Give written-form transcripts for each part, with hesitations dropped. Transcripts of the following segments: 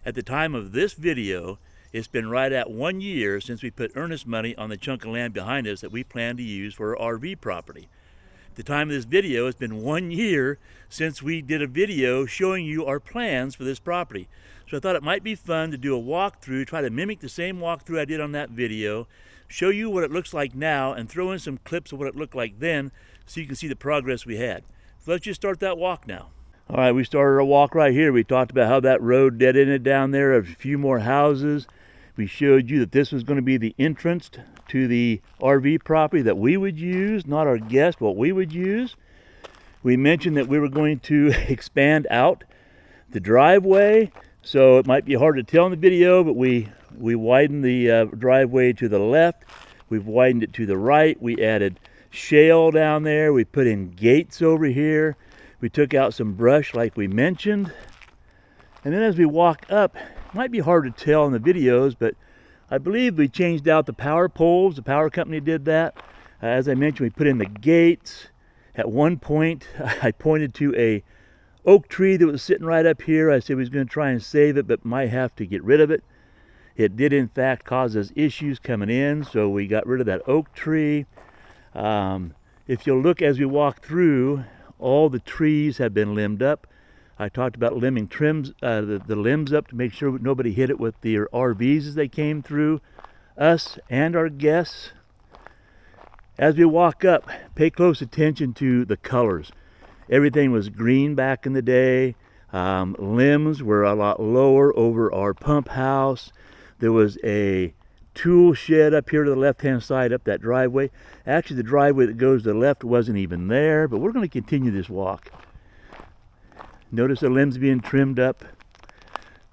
At the time of this video, it's been right at 1 year since we put earnest money on the chunk of land behind us that we plan to use for our RV property. At the time of this video, it's been 1 year since we did a video showing you our plans for this property. So I thought it might be fun to do a walkthrough, try to mimic the same walkthrough I did on that video, show you what it looks like now, and throw in some clips of what it looked like then so you can see the progress we had. So let's just start that walk now. All right, we started our walk right here. We talked about how that road dead-ended down there, a few more houses. We showed you that this was going to be the entrance to the RV property that we would use, not our guest, what we would use. We mentioned that we were going to expand out the driveway, so it might be hard to tell in the video, but we widened the driveway to the left. We've widened it to the right. We added shale down there. We put in gates over here. We took out some brush like we mentioned. And then as we walk up, it might be hard to tell in the videos, but I believe we changed out the power poles. The power company did that. As I mentioned, we put in the gates. At one point, I pointed to a oak tree that was sitting right up here. I said we was going to try and save it, but might have to get rid of it. It did, in fact, cause us issues coming in, so we got rid of that oak tree. If you'll look as we walk through, all the trees have been limbed up. I talked about limbing the limbs up to make sure nobody hit it with their RVs as they came through, us and our guests. As we walk up, pay close attention to the colors. Everything was green back in the day. Limbs were a lot lower over our pump house. There was a tool shed up here to the left-hand side up that driveway. Actually, the driveway that goes to the left wasn't even there, but we're going to continue this walk. Notice the limbs being trimmed up.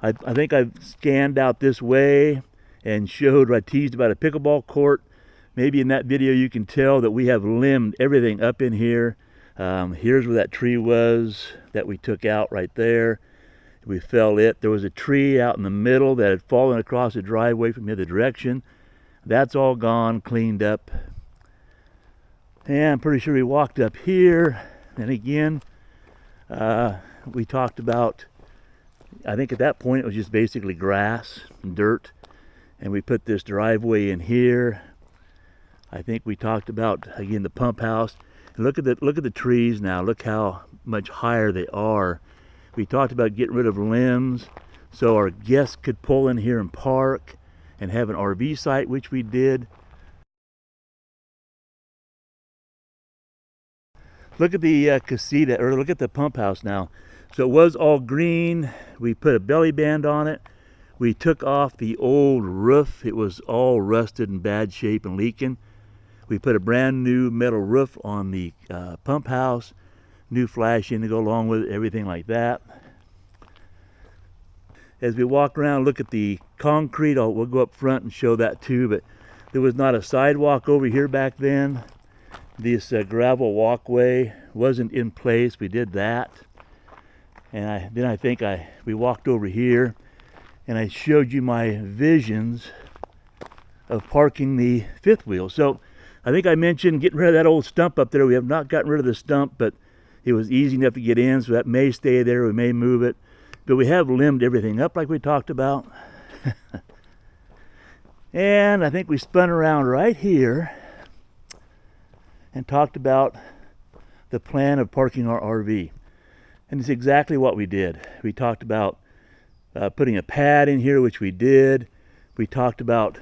I think I've scanned out this way and showed, I teased about a pickleball court. Maybe in that video you can tell that we have limbed everything up in here. Here's where that tree was that we took out right there. We fell it. There was a tree out in the middle that had fallen across the driveway from the other direction. That's all gone, cleaned up. And I'm pretty sure we walked up here. And again, we talked about, I think at that point it was just basically grass and dirt. And we put this driveway in here. I think we talked about, again, the pump house. And look at the trees now. Look how much higher they are. We talked about getting rid of limbs so our guests could pull in here and park and have an RV site, which we did. Look at the casita, or look at the pump house now. So it was all green. We put a belly band on it. We took off the old roof. It was all rusted and bad shape and leaking. We put a brand new metal roof on the pump house. New flashing to go along with it, everything like that. As we walk around, look at the concrete. We'll go up front and show that too, but there was not a sidewalk over here back then. This gravel walkway wasn't in place. We did that. And then I think we walked over here and I showed you my visions of parking the fifth wheel. So I think I mentioned getting rid of that old stump up there. We have not gotten rid of the stump, but it was easy enough to get in, so that may stay there. We may move it. But we have limbed everything up like we talked about. And I think we spun around right here and talked about the plan of parking our RV. And it's exactly what we did. We talked about putting a pad in here, which we did. We talked about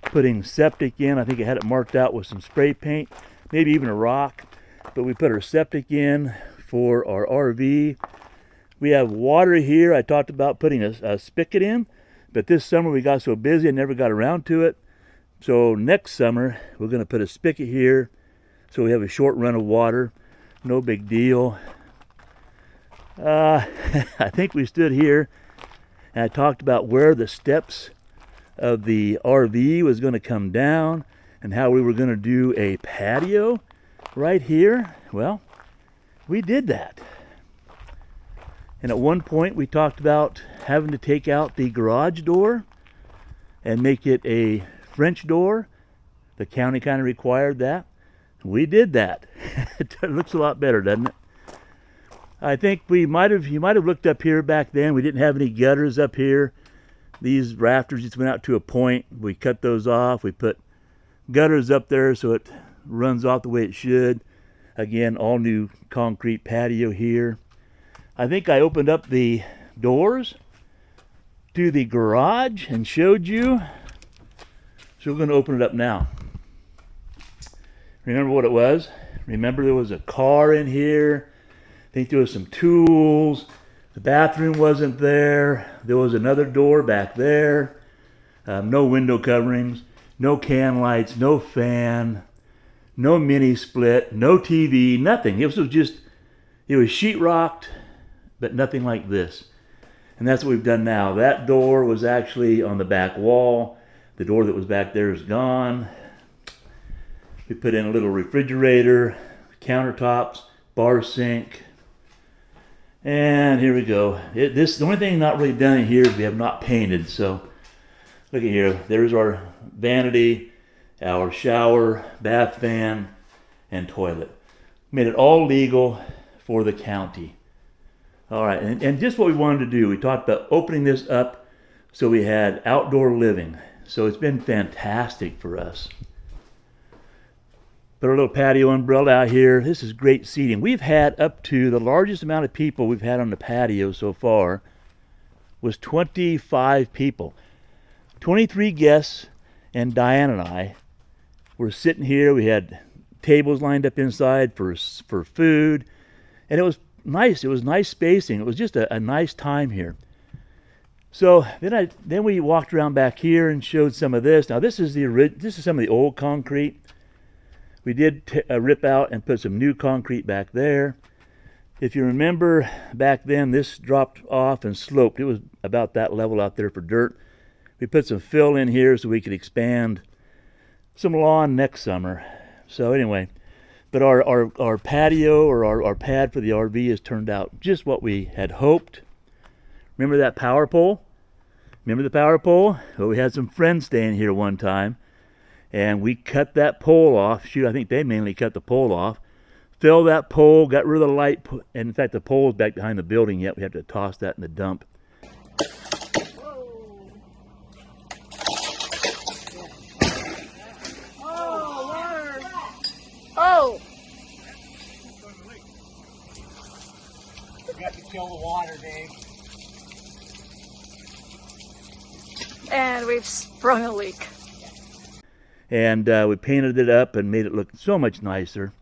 putting septic in. I think I had it marked out with some spray paint, maybe even a rock. But we put our septic in for our RV. We have water here. I talked about putting a spigot in, but this summer we got so busy I never got around to it. So next summer we're going to put a spigot here so we have a short run of water. No big deal. I think we stood here and I talked about where the steps of the RV was going to come down and how we were going to do a patio right here. Well, we did that. And at one point we talked about having to take out the garage door and make it a French door. The county kind of required that. We did that. It looks a lot better, doesn't it? I think you might have looked up here back then. We didn't have any gutters up here. These rafters just went out to a point. We cut those off. We put gutters up there so it runs off the way it should. Again, all new concrete patio here. I think I opened up the doors to the garage and showed you. So we're going to open it up now. Remember what it was? Remember there was a car in here. I think there was some tools. The bathroom wasn't there. There was another door back there. No window coverings, no can lights, no fan, no mini split, no TV, nothing. It was sheetrocked, but nothing like this. And that's what we've done now. That door was actually on the back wall. The door that was back there is gone. We put in a little refrigerator, countertops, bar sink. And here we go. The only thing not really done in here is we have not painted. So look at here. There's our vanity, our shower, bath fan, and toilet. Made it all legal for the county. All right, and just what we wanted to do. We talked about opening this up so we had outdoor living. So it's been fantastic for us. Put our little patio umbrella out here. This is great seating. We've had up to the largest amount of people we've had on the patio so far was 25 people. 23 guests, and Diane and I were sitting here. We had tables lined up inside for food, and it was nice. It was nice spacing. It was just a nice time here. So then we walked around back here and showed some of this. Now this is some of the old concrete. We did rip out and put some new concrete back there. If you remember back then, this dropped off and sloped. It was about that level out there for dirt. We put some fill in here so we could expand some lawn next summer. So anyway, but our patio or our pad for the RV has turned out just what we had hoped. Remember that power pole? Remember the power pole? Well, we had some friends staying here one time. And we cut that pole off. Shoot, I think they mainly cut the pole off. Filled that pole, got rid of the light. And in fact, the pole is back behind the building yet. We have to toss that in the dump. Whoa. Oh, Lord. Oh. You got to kill the water, Dave. And we've sprung a leak. And we painted it up and made it look so much nicer.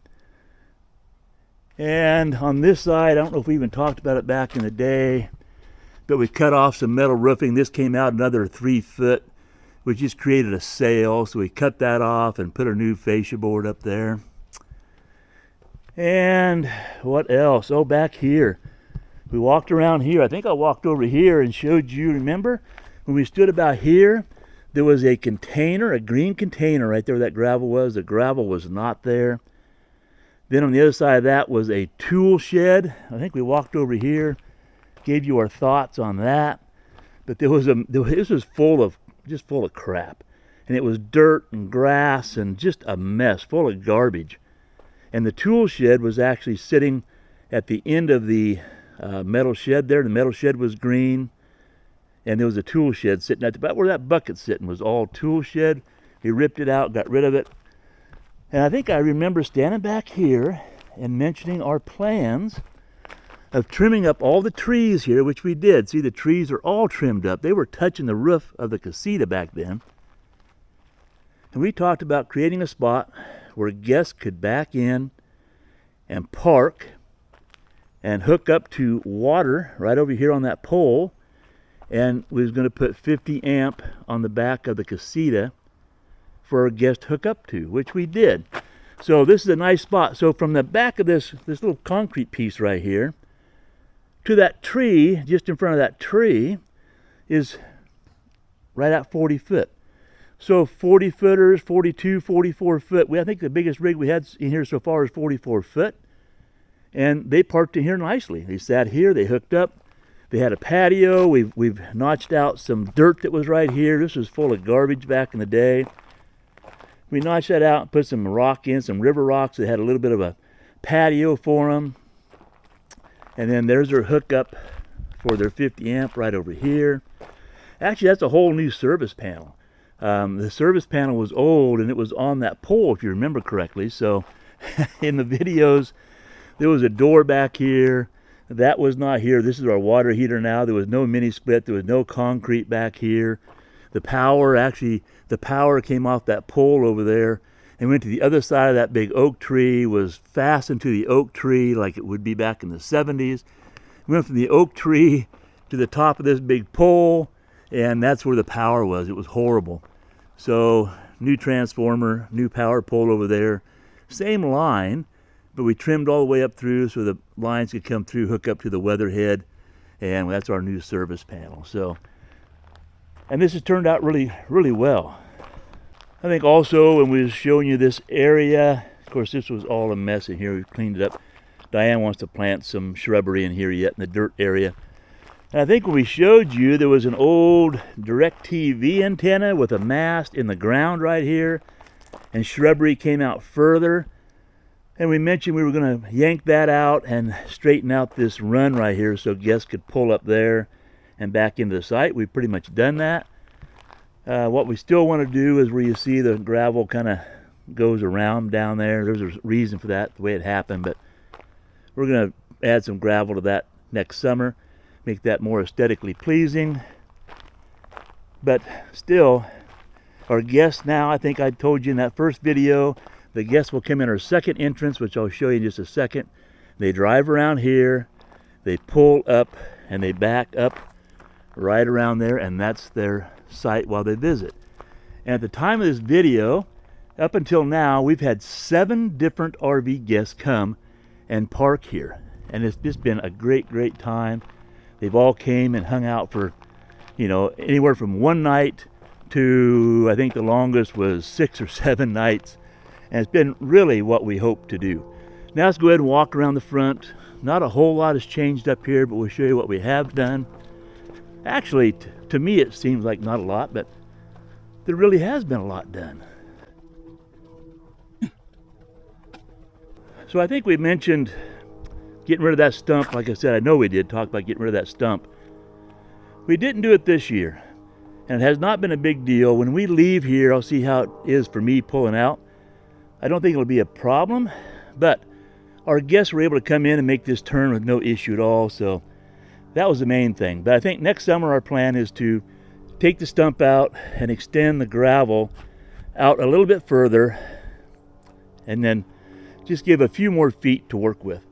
And on this side, I don't know if we even talked about it back in the day, but we cut off some metal roofing. This came out another 3 foot, which just created a sail. So we cut that off and put a new fascia board up there. And what else? Oh, back here. We walked around here. I think I walked over here and showed you, remember? When we stood about here, there was a container, a green container right there where that gravel was. The gravel was not there. Then on the other side of that was a tool shed. I think we walked over here, gave you our thoughts on that. But this was full of crap. And it was dirt and grass and just a mess, full of garbage. And the tool shed was actually sitting at the end of the metal shed there. The metal shed was green. And there was a tool shed sitting at about where that bucket's sitting was all tool shed. We ripped it out, got rid of it. And I think I remember standing back here and mentioning our plans of trimming up all the trees here, which we did. See, the trees are all trimmed up. They were touching the roof of the casita back then. And we talked about creating a spot where guests could back in and park and hook up to water right over here on that pole. And we was going to put 50 amp on the back of the casita for our guest to hook up to, which we did. So this is a nice spot. So from the back of this little concrete piece right here to that tree, just in front of that tree, is right at 40 foot. So 40 footers, 42, 44 foot. I think the biggest rig we had in here so far is 44 foot. And they parked in here nicely. They sat here, they hooked up. They had a patio. We've notched out some dirt that was right here. This was full of garbage back in the day. We notched that out and put some rock in, some river rocks that had a little bit of a patio for them. And then there's their hookup for their 50 amp right over here. Actually, that's a whole new service panel. The service panel was old and it was on that pole, if you remember correctly. So in the videos, there was a door back here. That was not here. This is our water heater now. There was no mini split. There was no concrete back here. The power, actually, the power came off that pole over there and went to the other side of that big oak tree, was fastened to the oak tree like it would be back in the 70s. We went from the oak tree to the top of this big pole, and that's where the power was. It was horrible. So new transformer, new power pole over there, same line, but we trimmed all the way up through so the lines could come through, hook up to the weatherhead, and that's our new service panel. So, and this has turned out really, really well. I think also when we was showing you this area, of course this was all a mess in here. We've cleaned it up. Diane wants to plant some shrubbery in here yet in the dirt area. And I think when we showed you, there was an old DirecTV antenna with a mast in the ground right here, and shrubbery came out further. And we mentioned we were going to yank that out and straighten out this run right here so guests could pull up there and back into the site. We've pretty much done that. What we still want to do is where you see the gravel kind of goes around down there. There's a reason for that, the way it happened, but we're going to add some gravel to that next summer, make that more aesthetically pleasing. But still, our guests now, I think I told you in that first video, the guests will come in our second entrance, which I'll show you in just a second. They drive around here, they pull up, and they back up right around there, and that's their site while they visit. And at the time of this video, up until now, we've had 7 different RV guests come and park here. And it's just been a great, great time. They've all came and hung out for, you know, anywhere from 1 night to, I think the longest was 6 or 7 nights. And it's been really what we hope to do. Now let's go ahead and walk around the front. Not a whole lot has changed up here, but we'll show you what we have done. Actually, to me it seems like not a lot, but there really has been a lot done. So I think we mentioned getting rid of that stump. Like I said, I know we did talk about getting rid of that stump. We didn't do it this year, and it has not been a big deal. When we leave here, I'll see how it is for me pulling out. I don't think it'll be a problem, but our guests were able to come in and make this turn with no issue at all, so that was the main thing. But I think next summer our plan is to take the stump out and extend the gravel out a little bit further, and then just give a few more feet to work with.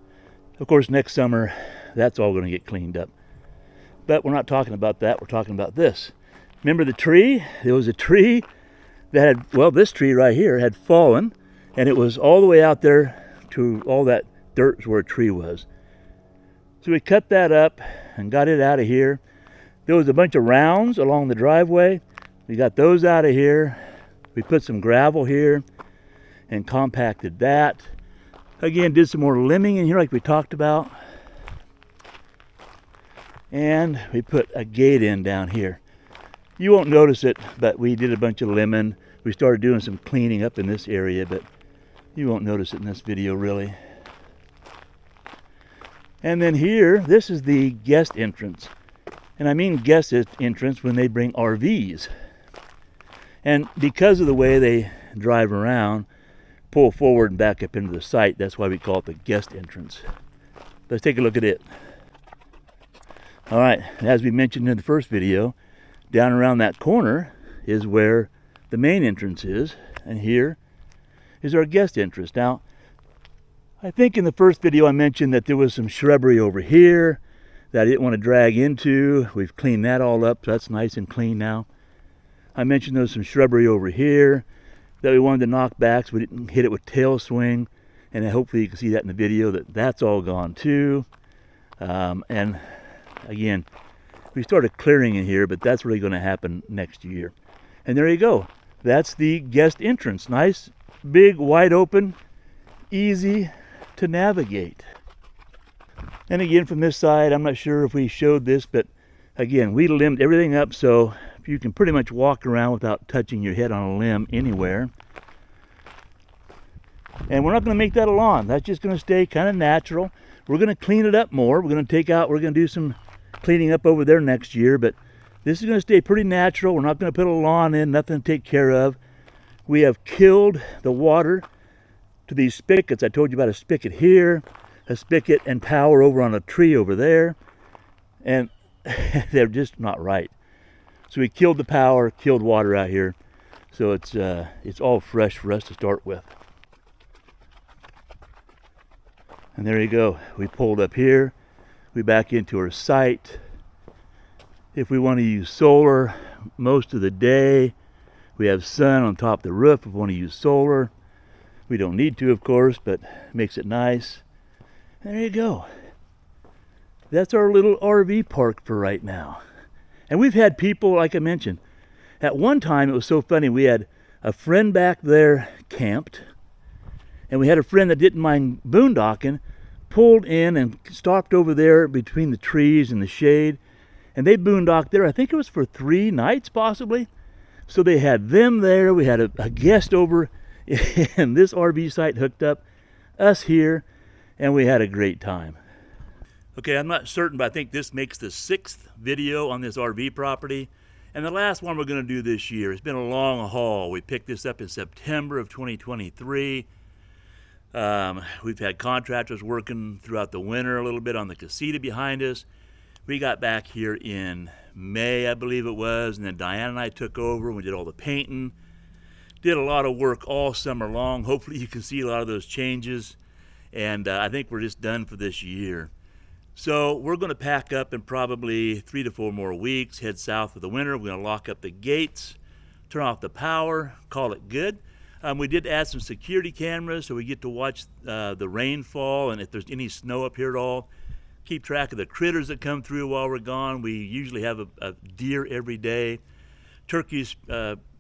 Of course, next summer, that's all going to get cleaned up. But we're not talking about that. We're talking about this. Remember the tree? There was a tree that had, well, this tree right here had fallen, and it was all the way out there to all that dirt where a tree was. So we cut that up and got it out of here. There was a bunch of rounds along the driveway. We got those out of here. We put some gravel here and compacted that. Again, did some more limbing in here like we talked about. And we put a gate in down here. You won't notice it, but we did a bunch of limbing. We started doing some cleaning up in this area, but you won't notice it in this video really. And then here, this is the guest entrance. And I mean guest entrance when they bring RVs. And because of the way they drive around, pull forward and back up into the site, that's why we call it the guest entrance. Let's take a look at it. All right, as we mentioned in the first video, down around that corner is where the main entrance is, and here is our guest entrance. Now, I think in the first video I mentioned that there was some shrubbery over here that I didn't want to drag into. We've cleaned that all up, so that's nice and clean now. I mentioned there was some shrubbery over here that we wanted to knock back so we didn't hit it with tail swing, and hopefully you can see that in the video that that's all gone too. And again, we started clearing in here, but that's really going to happen next year. And there you go. That's the guest entrance. Nice, big, wide open, easy to navigate. And again, from this side, I'm not sure if we showed this, but again, we limbed everything up so you can pretty much walk around without touching your head on a limb anywhere. And we're not going to make that a lawn. That's just going to stay kind of natural. We're going to clean it up more. We're going to do some cleaning up over there next year, but this is going to stay pretty natural. We're not going to put a lawn in, nothing to take care of. We have killed the water to these spigots. I told you about a spigot here, a spigot and power over on a tree over there, and they're just not right. So we killed the power, killed water out here, so it's all fresh for us to start with. And there you go. We pulled up here. We back into our site. If we want to use solar most of the day, we have sun on top of the roof. If we want to use solar, we don't need to, of course, but it makes it nice. And there you go. That's our little RV park for right now. And we've had people, like I mentioned, at one time it was so funny. We had a friend back there camped, and we had a friend that didn't mind boondocking, pulled in and stopped over there between the trees and the shade, and they boondocked there. I think it was for 3 nights possibly. So they had them there. We had a guest over in this RV site hooked up, us here, and we had a great time. Okay, I'm not certain, but I think this makes the 6th video on this RV property, and the last one we're going to do this year. It's been a long haul. We picked this up in September of 2023. We've had contractors working throughout the winter a little bit on the casita behind us. We got back here in May, I believe it was, and then Diane and I took over and we did all the painting. Did a lot of work all summer long. Hopefully you can see a lot of those changes, and I think we're just done for this year. So we're going to pack up in probably 3 to 4 more weeks, head south for the winter. We're going to lock up the gates, turn off the power, call it good. We did add some security cameras so we get to watch the rainfall, and if there's any snow up here at all, keep track of the critters that come through while we're gone. We usually have a deer every day, turkeys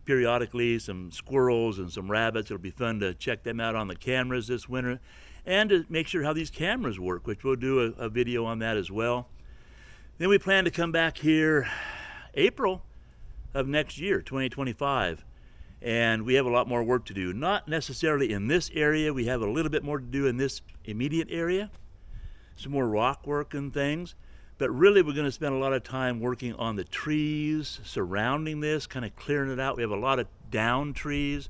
periodically, some squirrels and some rabbits. It'll be fun to check them out on the cameras this winter, and to make sure how these cameras work, which we'll do a video on that as well. Then we plan to come back here April of next year, 2025. And we have a lot more work to do. Not necessarily in this area. We have a little bit more to do in this immediate area. Some more rock work and things. But really we're going to spend a lot of time working on the trees surrounding this, kind of clearing it out. We have a lot of down trees.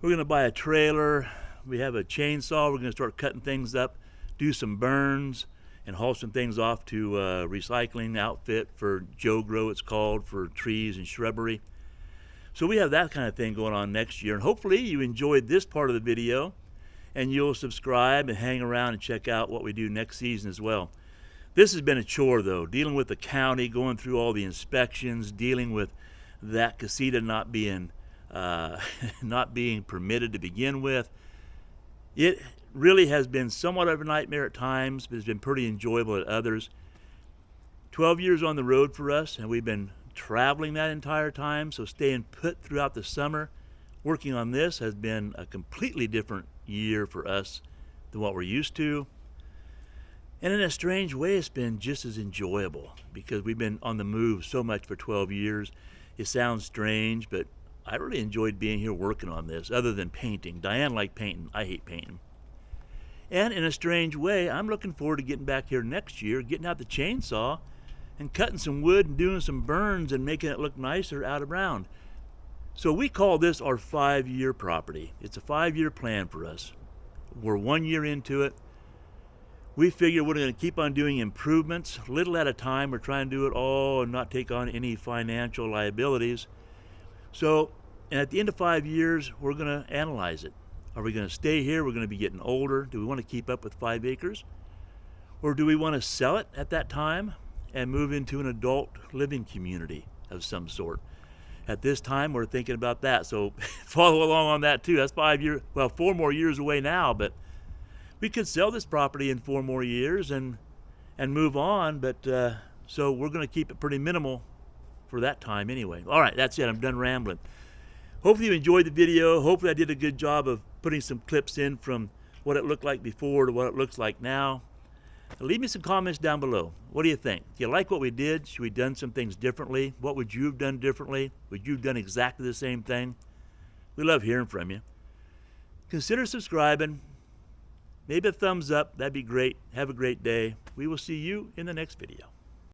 We're going to buy a trailer. We have a chainsaw. We're going to start cutting things up, do some burns, and haul some things off to a recycling outfit for Joe Grow, it's called, for trees and shrubbery. So we have that kind of thing going on next year. And hopefully you enjoyed this part of the video, and you'll subscribe and hang around and check out what we do next season as well. This has been a chore, though, dealing with the county, going through all the inspections, dealing with that casita not being permitted to begin with. It really has been somewhat of a nightmare at times, but it's been pretty enjoyable at others. 12 years on the road for us, and we've been traveling that entire time, so staying put throughout the summer working on this has been a completely different year for us than what we're used to. And in a strange way, it's been just as enjoyable because we've been on the move so much for 12 years. It sounds strange, but I really enjoyed being here working on this, other than painting. Diane liked painting. I hate painting. And in a strange way, I'm looking forward to getting back here next year, getting out the chainsaw and cutting some wood and doing some burns and making it look nicer out around. So we call this our 5-year property. It's a 5-year plan for us. We're 1 year into it. We figure we're going to keep on doing improvements, little at a time. We're trying to do it all and not take on any financial liabilities. So, and at the end of 5 years, we're going to analyze it. Are we going to stay here? We're going to be getting older. Do we want to keep up with 5 acres? Or do we want to sell it at that time and move into an adult living community of some sort? At this time, we're thinking about that. So follow along on that too. That's 5 years, well, 4 more years away now, but we could sell this property in 4 more years and move on. But so we're going to keep it pretty minimal for that time anyway. All right, that's it. I'm done rambling. Hopefully you enjoyed the video. Hopefully I did a good job of putting some clips in from what it looked like before to what it looks like now. Leave me some comments down below. What do you think? Do you like what we did? Should we have done some things differently? What would you have done differently? Would you have done exactly the same thing? We love hearing from you. Consider subscribing. Maybe a thumbs up, that'd be great. Have a great day. We will see you in the next video.